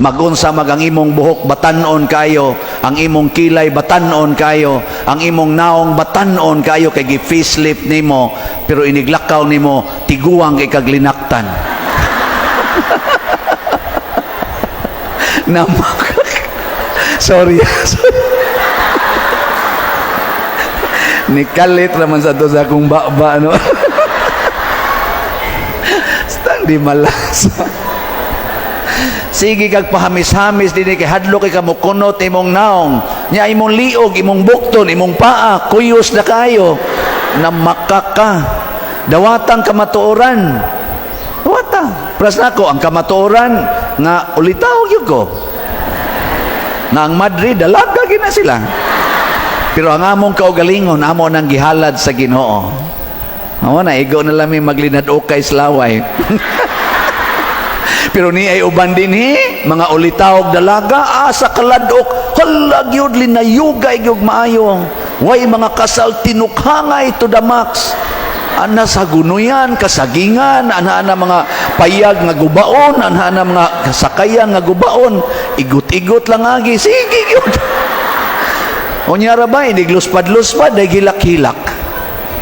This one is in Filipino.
Magunsa mag ang imong buhok batanon kayo, ang imong kilay batanon kayo, ang imong naong batanon kayo kay gi-facelift nimo, pero iniglakaw nimo tiguang kay kaglinaktan. Sorry. Nikalit naman sa to sa akong baba, no? Stang di malasa. Sige kag pahamis-hamis din kay hadlo kay kamukunot imong naong. Nya imong liog, imong bukton, imong paa, kuyos na kayo. Na makaka. Dawatang kamatuoran. Dawatang. Pras nako ang kamatuoran nga ulitaw gyud ko. Na ang Madrid dalaga gina sila. Pero ang among kaugalingon, amo nang gihalad sa Ginoo. Amo na, igo na lang may maglinad ukay slaway. Pero ni ay uban din mga ulitawog dalaga, sa kaladok, halag yun, linayugay yung maayo. Way mga kasal tinukhangay to the max. Ana sa gunuyan, kasagingan, ana mga payag nga gubaon, ana mga kasakayan nga gubaon, igut-igut lang agi, sige yun. O niya ra ba, hindi luspad-luspad, ay gilak-hilak.